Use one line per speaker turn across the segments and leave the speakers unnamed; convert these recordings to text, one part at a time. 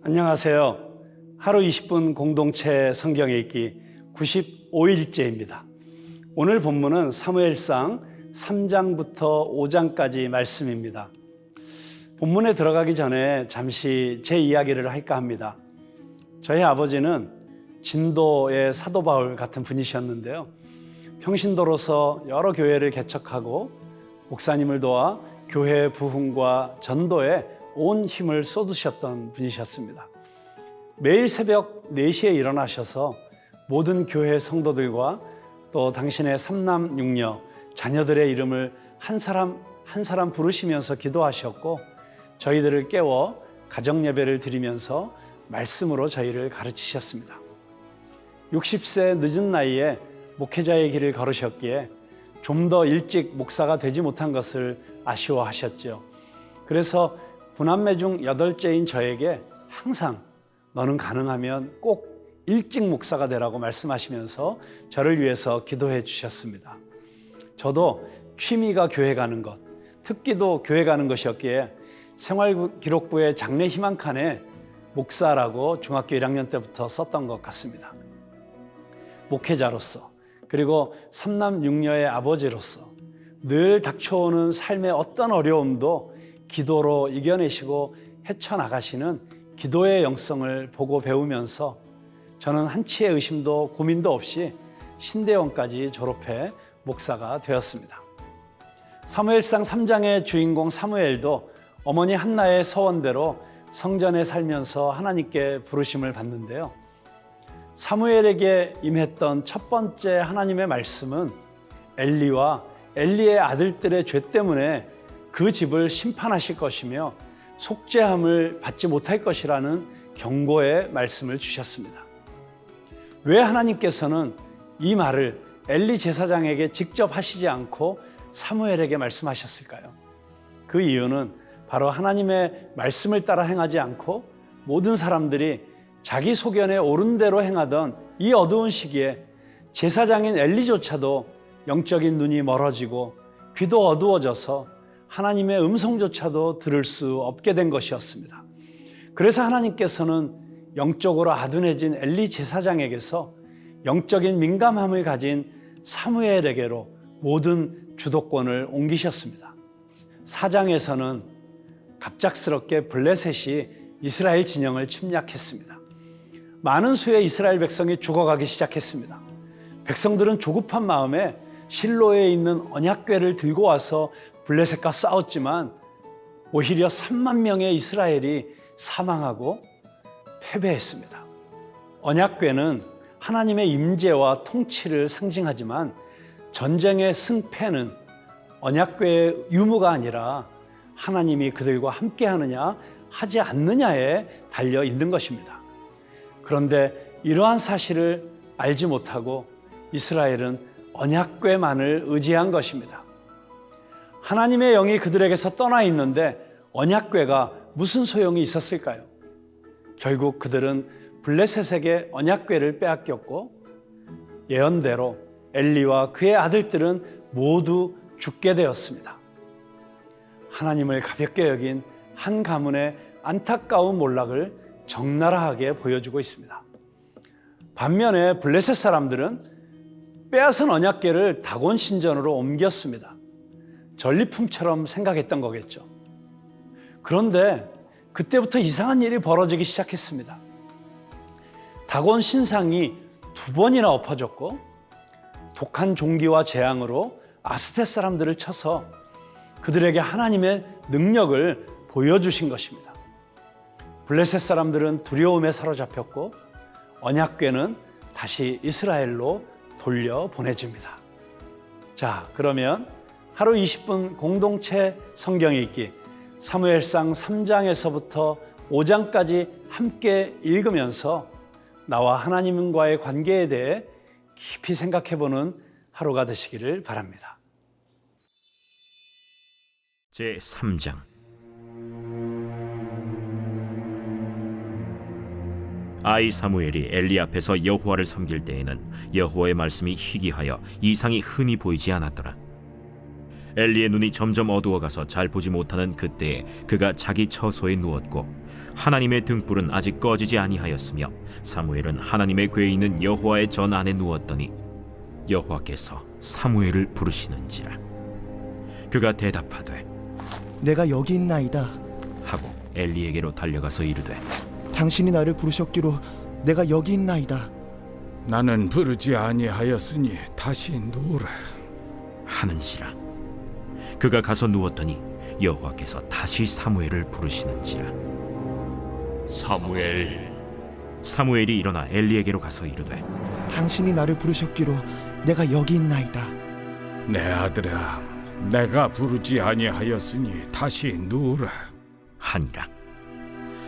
안녕하세요. 하루 20분 공동체 성경 읽기 95일째입니다. 오늘 본문은 사무엘상 3장부터 5장까지 말씀입니다. 본문에 들어가기 전에 잠시 제 이야기를 할까 합니다. 저희 아버지는 진도의 사도 바울 같은 분이셨는데요. 평신도로서 여러 교회를 개척하고 목사님을 도와 교회 부흥과 전도에 온 힘을 쏟으셨던 분이셨습니다. 매일 새벽 4시에 일어나셔서 모든 교회 성도들과 또 당신의 삼남 육녀 자녀들의 이름을 한 사람 한 사람 부르시면서 기도하셨고, 저희들을 깨워 가정 예배를 드리면서 말씀으로 저희를 가르치셨습니다. 60세 늦은 나이에 목회자의 길을 걸으셨기에 좀 더 일찍 목사가 되지 못한 것을 아쉬워하셨죠. 그래서 9남매 중 8째인 저에게 항상 너는 가능하면 꼭 일찍 목사가 되라고 말씀하시면서 저를 위해서 기도해 주셨습니다. 저도 취미가 교회 가는 것, 특기도 교회 가는 것이었기에 생활기록부의 장래 희망칸에 목사라고 중학교 1학년 때부터 썼던 것 같습니다. 목회자로서, 그리고 삼남 육녀의 아버지로서 늘 닥쳐오는 삶의 어떤 어려움도 기도로 이겨내시고 헤쳐나가시는 기도의 영성을 보고 배우면서 저는 한치의 의심도 고민도 없이 신대원까지 졸업해 목사가 되었습니다. 사무엘상 3장의 주인공 사무엘도 어머니 한나의 서원대로 성전에 살면서 하나님께 부르심을 받는데요. 사무엘에게 임했던 첫 번째 하나님의 말씀은 엘리와 엘리의 아들들의 죄 때문에 그 집을 심판하실 것이며 속죄함을 받지 못할 것이라는 경고의 말씀을 주셨습니다. 왜 하나님께서는 이 말을 엘리 제사장에게 직접 하시지 않고 사무엘에게 말씀하셨을까요? 그 이유는 바로 하나님의 말씀을 따라 행하지 않고 모든 사람들이 자기 소견에 옳은 대로 행하던 이 어두운 시기에 제사장인 엘리조차도 영적인 눈이 멀어지고 귀도 어두워져서 하나님의 음성조차도 들을 수 없게 된 것이었습니다. 그래서 하나님께서는 영적으로 아둔해진 엘리 제사장에게서 영적인 민감함을 가진 사무엘에게로 모든 주도권을 옮기셨습니다. 4장에서는 갑작스럽게 블레셋이 이스라엘 진영을 침략했습니다. 많은 수의 이스라엘 백성이 죽어가기 시작했습니다. 백성들은 조급한 마음에 실로에 있는 언약궤를 들고 와서 블레셋과 싸웠지만 오히려 3만 명의 이스라엘이 사망하고 패배했습니다. 언약궤는 하나님의 임재와 통치를 상징하지만 전쟁의 승패는 언약궤의 유무가 아니라 하나님이 그들과 함께하느냐 하지 않느냐에 달려 있는 것입니다. 그런데 이러한 사실을 알지 못하고 이스라엘은 언약궤만을 의지한 것입니다. 하나님의 영이 그들에게서 떠나 있는데 언약궤가 무슨 소용이 있었을까요? 결국 그들은 블레셋에게 언약궤를 빼앗겼고 예언대로 엘리와 그의 아들들은 모두 죽게 되었습니다. 하나님을 가볍게 여긴 한 가문의 안타까운 몰락을 적나라하게 보여주고 있습니다. 반면에 블레셋 사람들은 빼앗은 언약궤를 다곤 신전으로 옮겼습니다. 전리품처럼 생각했던 거겠죠. 그런데 그때부터 이상한 일이 벌어지기 시작했습니다. 다곤 신상이 2번이나 엎어졌고 독한 종기와 재앙으로 아스테 사람들을 쳐서 그들에게 하나님의 능력을 보여주신 것입니다. 블레셋 사람들은 두려움에 사로잡혔고 언약궤는 다시 이스라엘로 돌려보내집니다. 자, 그러면 하루 20분 공동체 성경 읽기 사무엘상 3장에서부터 5장까지 함께 읽으면서 나와 하나님과의 관계에 대해 깊이 생각해보는 하루가 되시기를 바랍니다.
제3장. 아이 사무엘이 엘리 앞에서 여호와를 섬길 때에는 여호와의 말씀이 희귀하여 이상이 흔히 보이지 않았더라. 엘리의 눈이 점점 어두워가서 잘 보지 못하는 그때에 그가 자기 처소에 누웠고 하나님의 등불은 아직 꺼지지 아니하였으며 사무엘은 하나님의 궤에 있는 여호와의 전 안에 누웠더니 여호와께서 사무엘을 부르시는지라. 그가 대답하되
내가 여기 있나이다.
하고 엘리에게로 달려가서 이르되
당신이 나를 부르셨기로 내가 여기 있나이다.
나는 부르지 아니하였으니 다시 누우라.
하는지라. 그가 가서 누웠더니 여호와께서 다시 사무엘을 부르시는지라.
사무엘.
사무엘이 일어나 엘리에게로 가서 이르되
당신이 나를 부르셨기로 내가 여기 있나이다.
내 아들아, 내가 부르지 아니하였으니 다시 누우라.
하니라.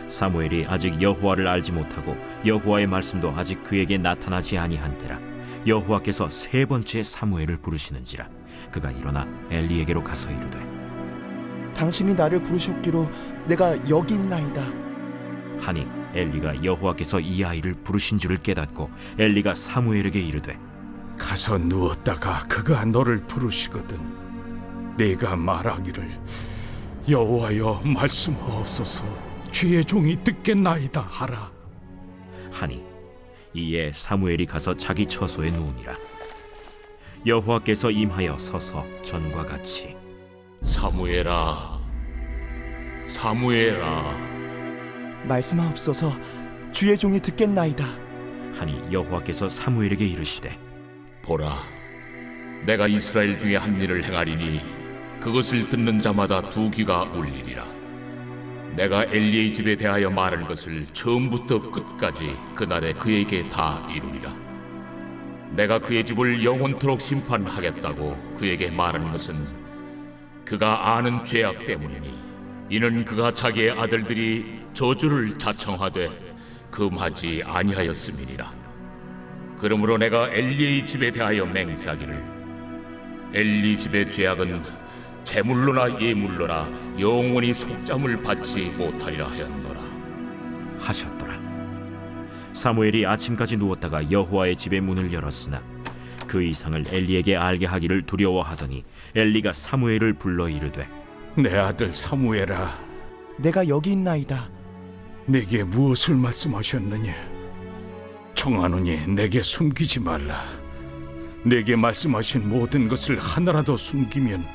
사무엘이 아직 여호와를 알지 못하고 여호와의 말씀도 아직 그에게 나타나지 아니한때라 여호와께서 세 번째 사무엘을 부르시는지라. 그가 일어나 엘리에게로 가서 이르되
당신이 나를 부르셨기로 내가 여기 있나이다.
하니 엘리가 여호와께서 이 아이를 부르신 줄을 깨닫고 엘리가 사무엘에게 이르되
가서 누웠다가 그가 너를 부르시거든 네가 말하기를 여호와여 말씀하옵소서 주의 종이 듣겠나이다 하라.
하니 이에 사무엘이 가서 자기 처소에 누우니라. 여호와께서 임하여 서서 전과 같이
사무엘아. 사무엘아.
말씀하옵소서 주의 종이 듣겠나이다.
하니 여호와께서 사무엘에게 이르시되
보라, 내가 이스라엘 중에 한 일을 행하리니 그것을 듣는 자마다 두 귀가 울리리라. 내가 엘리의 집에 대하여 말한 것을 처음부터 끝까지 그날에 그에게 다 이루리라. 내가 그의 집을 영원토록 심판하겠다고 그에게 말한 것은 그가 아는 죄악 때문이니 이는 그가 자기의 아들들이 저주를 자청하되 금하지 아니하였음이니라. 그러므로 내가 엘리의 집에 대하여 맹세하기를 엘리 집의 죄악은 제물로나 예물로나 영원히 속잠을 받지 못하리라 하였노라.
하셨더라. 사무엘이 아침까지 누웠다가 여호와의 집의 문을 열었으나 그 이상을 엘리에게 알게 하기를 두려워하더니 엘리가 사무엘을 불러 이르되
내 아들 사무엘아,
내가 여기 있나이다.
내게 무엇을 말씀하셨느냐? 청하노니 내게 숨기지 말라. 내게 말씀하신 모든 것을 하나라도 숨기면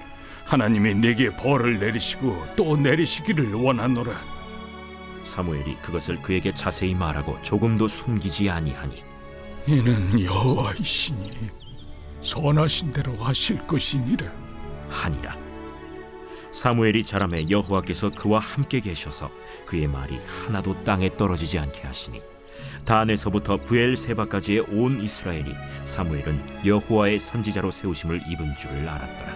하나님이 내게 벌을 내리시고 또 내리시기를 원하노라.
사무엘이 그것을 그에게 자세히 말하고 조금도 숨기지 아니하니
이는 여호와이시니 선하신 대로 하실 것이니라.
하니라. 사무엘이 자라매 여호와께서 그와 함께 계셔서 그의 말이 하나도 땅에 떨어지지 않게 하시니 단에서부터 브엘세바까지의 온 이스라엘이 사무엘은 여호와의 선지자로 세우심을 입은 줄을 알았더라.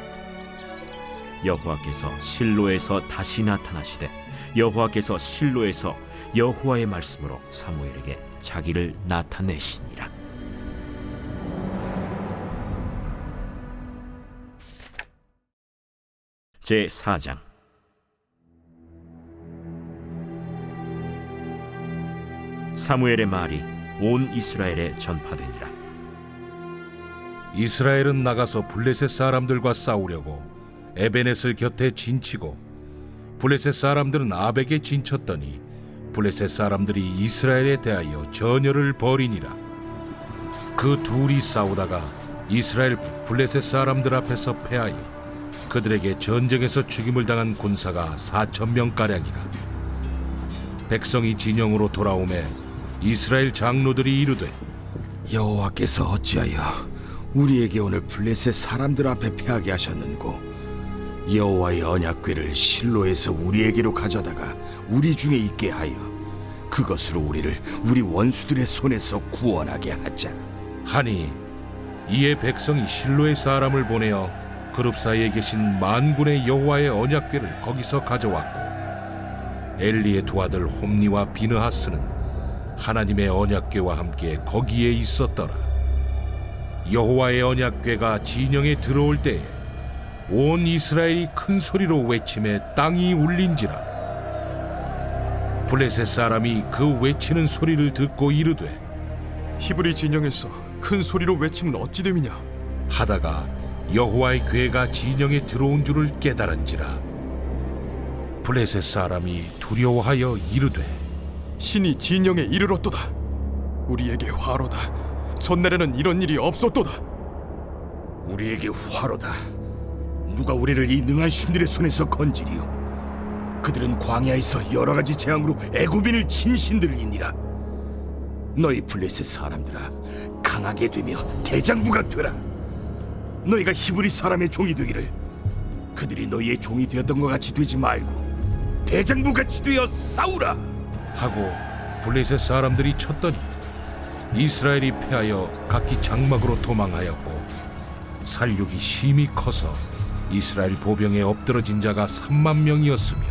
여호와께서 실로에서 다시 나타나시되 여호와께서 실로에서 여호와의 말씀으로 사무엘에게 자기를 나타내시니라. 제 4장. 사무엘의 말이 온 이스라엘에 전파되니라.
이스라엘은 나가서 블레셋 사람들과 싸우려고 에베넷을 곁에 진치고 블레셋 사람들은 아벡에 진쳤더니 블레셋 사람들이 이스라엘에 대하여 전열을 벌이니라. 그 둘이 싸우다가 이스라엘 블레셋 사람들 앞에서 패하여 그들에게 전쟁에서 죽임을 당한 군사가 4,000명가량이라. 백성이 진영으로 돌아오매 이스라엘 장로들이 이르되
여호와께서 어찌하여 우리에게 오늘 블레셋 사람들 앞에 패하게 하셨는고 여호와의 언약궤를 실로에서 우리에게로 가져다가 우리 중에 있게 하여 그것으로 우리를 우리 원수들의 손에서 구원하게 하자.
하니 이에 백성이 실로의 사람을 보내어 그룹 사이에 계신 만군의 여호와의 언약궤를 거기서 가져왔고 엘리의 두 아들 홈니와 비느하스는 하나님의 언약궤와 함께 거기에 있었더라. 여호와의 언약궤가 진영에 들어올 때에 온 이스라엘이 큰 소리로 외치매 땅이 울린지라. 블레셋 사람이 그 외치는 소리를 듣고 이르되
히브리 진영에서 큰 소리로 외치면 어찌 됨이냐?
하다가 여호와의 괴가 진영에 들어온 줄을 깨달은지라. 블레셋 사람이 두려워하여 이르되
신이 진영에 이르렀도다. 우리에게 화로다. 전날에는 이런 일이 없었도다.
우리에게 화로다. 누가 우리를 이 능한 신들의 손에서 건지리요? 그들은 광야에서 여러 가지 재앙으로 애굽인을 친 신들이니라. 너희 블레셋 사람들아, 강하게 되며 대장부가 되라. 너희가 히브리 사람의 종이 되기를. 그들이 너희의 종이 되었던 것 같이 되지 말고 대장부같이 되어 싸우라.
하고 블레셋 사람들이 쳤더니 이스라엘이 패하여 각기 장막으로 도망하였고 살육이 심히 커서 이스라엘 보병에 엎드러진 자가 3만 명이었으며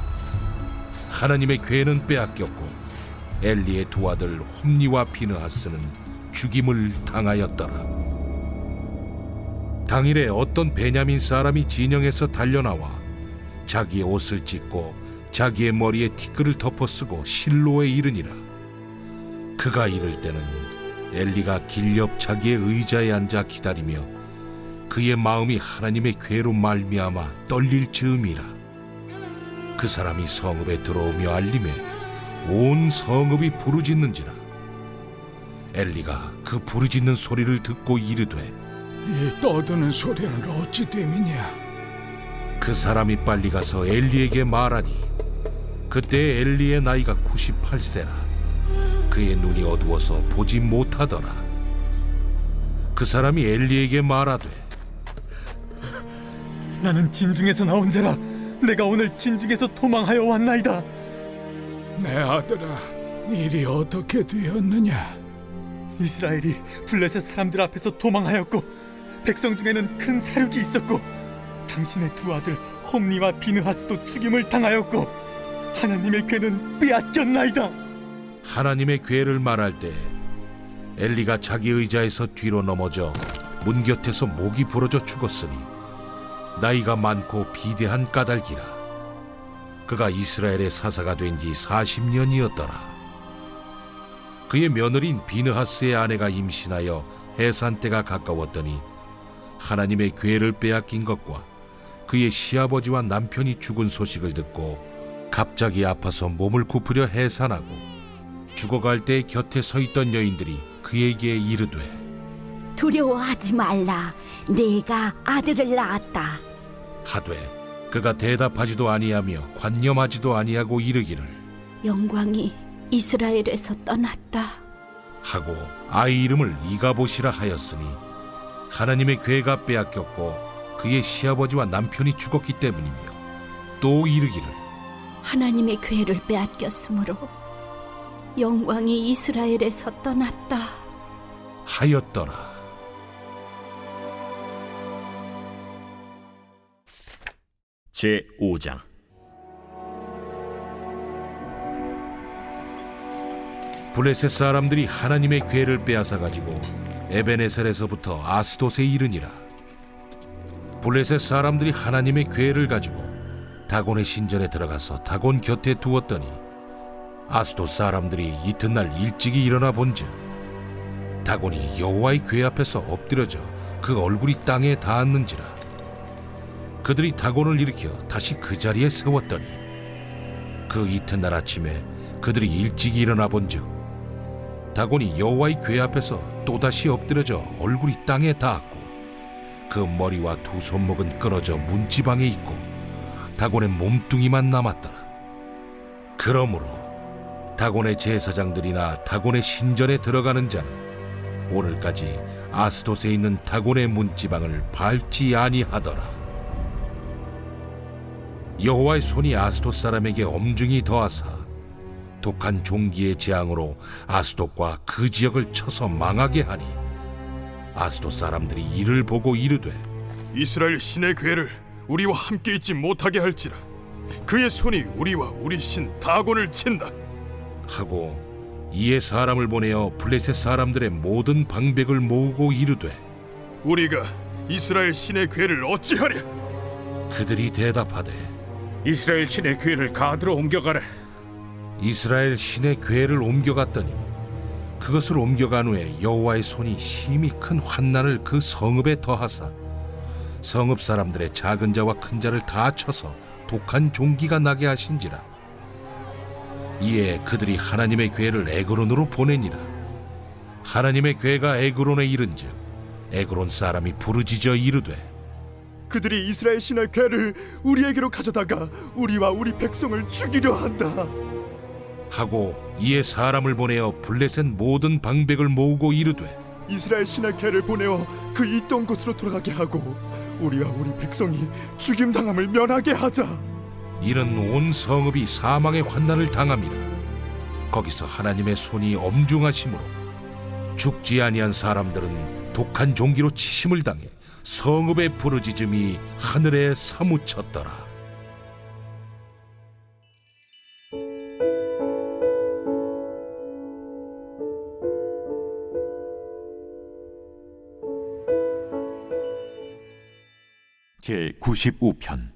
하나님의 괴는 빼앗겼고 엘리의 두 아들 홈니와 비느하스는 죽임을 당하였더라. 당일에 어떤 베냐민 사람이 진영에서 달려나와 자기의 옷을 찢고 자기의 머리에 티끌을 덮어쓰고 실로에 이르니라. 그가 이를 때는 엘리가 길 옆 자기의 의자에 앉아 기다리며 그의 마음이 하나님의 괴로 말미암아 떨릴 즈음이라. 그 사람이 성읍에 들어오며 알림에 온 성읍이 부르짖는지라. 엘리가 그 부르짖는 소리를 듣고 이르되
이 떠드는 소리는 어찌 됨이냐?
그 사람이 빨리 가서 엘리에게 말하니 그때 엘리의 나이가 98세라. 그의 눈이 어두워서 보지 못하더라. 그 사람이 엘리에게 말하되
나는 진중에서 나온 자라. 내가 오늘 진중에서 도망하여 왔나이다.
내 아들아, 일이 어떻게 되었느냐?
이스라엘이 블레셋 사람들 앞에서 도망하였고 백성 중에는 큰 사륙이 있었고 당신의 두 아들 홈니와 비느하스도 죽임을 당하였고 하나님의 괴는 빼앗겼나이다.
하나님의 괴를 말할 때 엘리가 자기 의자에서 뒤로 넘어져 문 곁에서 목이 부러져 죽었으니 나이가 많고 비대한 까닭이라. 그가 이스라엘의 사사가 된 지 40년이었더라. 그의 며느리인 비느하스의 아내가 임신하여 해산 때가 가까웠더니 하나님의 괴를 빼앗긴 것과 그의 시아버지와 남편이 죽은 소식을 듣고 갑자기 아파서 몸을 굽으려 해산하고 죽어갈 때 곁에 서 있던 여인들이 그에게 이르되
두려워하지 말라. 내가 아들을 낳았다.
하되 그가 대답하지도 아니하며 관념하지도 아니하고 이르기를
영광이 이스라엘에서 떠났다.
하고 아이 이름을 이가봇이라 하였으니 하나님의 괴가 빼앗겼고 그의 시아버지와 남편이 죽었기 때문이며 또 이르기를
하나님의 괴를 빼앗겼으므로 영광이 이스라엘에서 떠났다.
하였더라.
제5장.
블레셋 사람들이 하나님의 괴를 빼앗아 가지고 에베네셀에서부터 아스돗에 이르니라. 블레셋 사람들이 하나님의 괴를 가지고 다곤의 신전에 들어가서 다곤 곁에 두었더니 아스돗 사람들이 이튿날 일찍이 일어나 본즉 다곤이 여호와의 괴 앞에서 엎드려져 그 얼굴이 땅에 닿았는지라. 그들이 다곤을 일으켜 다시 그 자리에 세웠더니 그 이튿날 아침에 그들이 일찍이 일어나 본즉 다곤이 여호와의 괴 앞에서 또다시 엎드려져 얼굴이 땅에 닿았고 그 머리와 두 손목은 끊어져 문지방에 있고 다곤의 몸뚱이만 남았더라. 그러므로 다곤의 제사장들이나 다곤의 신전에 들어가는 자는 오늘까지 아스돗에 있는 다곤의 문지방을 밟지 아니하더라. 여호와의 손이 아스돗 사람에게 엄중히 더하사 독한 종기의 재앙으로 아스돗과 그 지역을 쳐서 망하게 하니 아스돗 사람들이 이를 보고 이르되
이스라엘 신의 괴를 우리와 함께 있지 못하게 할지라. 그의 손이 우리와 우리 신 다곤을 친다.
하고 이에 사람을 보내어 블레셋 사람들의 모든 방백을 모으고 이르되
우리가 이스라엘 신의 괴를 어찌하랴?
그들이 대답하되
이스라엘 신의 괴를 가드로 옮겨가라.
이스라엘 신의 괴를 옮겨갔더니 그것을 옮겨간 후에 여호와의 손이 심히 큰 환난을 그 성읍에 더하사 성읍 사람들의 작은 자와 큰 자를 다 쳐서 독한 종기가 나게 하신지라. 이에 그들이 하나님의 괴를 에그론으로 보내니라. 하나님의 괴가 에그론에 이른즉 에그론 사람이 부르짖어 이르되
그들이 이스라엘 신의 괴를 우리에게로 가져다가 우리와 우리 백성을 죽이려 한다.
하고 이에 사람을 보내어 블레셋 모든 방백을 모으고 이르되
이스라엘 신의 괴를 보내어 그 있던 곳으로 돌아가게 하고 우리와 우리 백성이 죽임 당함을 면하게 하자.
이는 온 성읍이 사망의 환난을 당함이라. 거기서 하나님의 손이 엄중하심으로 죽지 아니한 사람들은 독한 종기로 치심을 당해 성읍의 부르짖음이 하늘에 사무쳤더라.
제 95편.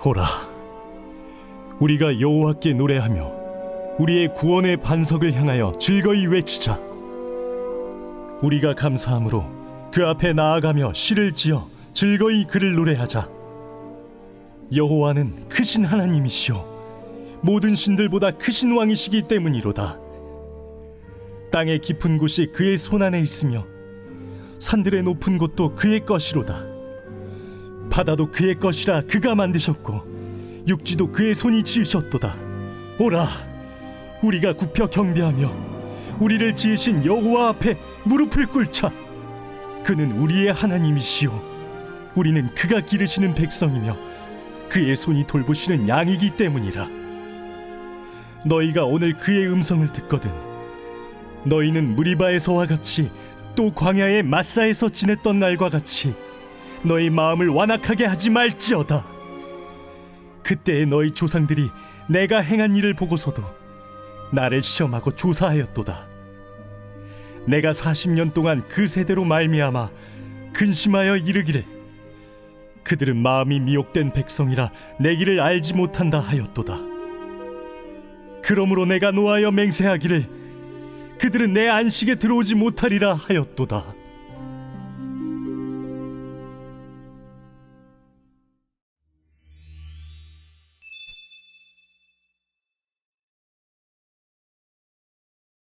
호라, 우리가 여호와께 노래하며 우리의 구원의 반석을 향하여 즐거이 외치자. 우리가 감사함으로 그 앞에 나아가며 시를 지어 즐거이 그를 노래하자. 여호와는 크신 하나님이시요 모든 신들보다 크신 왕이시기 때문이로다. 땅의 깊은 곳이 그의 손안에 있으며 산들의 높은 곳도 그의 것이로다. 바다도 그의 것이라 그가 만드셨고 육지도 그의 손이 지으셨도다. 오라, 우리가 굽혀 경배하며 우리를 지으신 여호와 앞에 무릎을 꿇자. 그는 우리의 하나님이시요 우리는 그가 기르시는 백성이며 그의 손이 돌보시는 양이기 때문이라. 너희가 오늘 그의 음성을 듣거든 너희는 무리바에서와 같이 또 광야의 마사에서 지냈던 날과 같이 너희 마음을 완악하게 하지 말지어다. 그때에 너희 조상들이 내가 행한 일을 보고서도 나를 시험하고 조사하였도다. 내가 40년 동안 그 세대로 말미암아 근심하여 이르기를 그들은 마음이 미혹된 백성이라 내 길을 알지 못한다 하였도다. 그러므로 내가 노하여 맹세하기를 그들은 내 안식에 들어오지 못하리라 하였도다.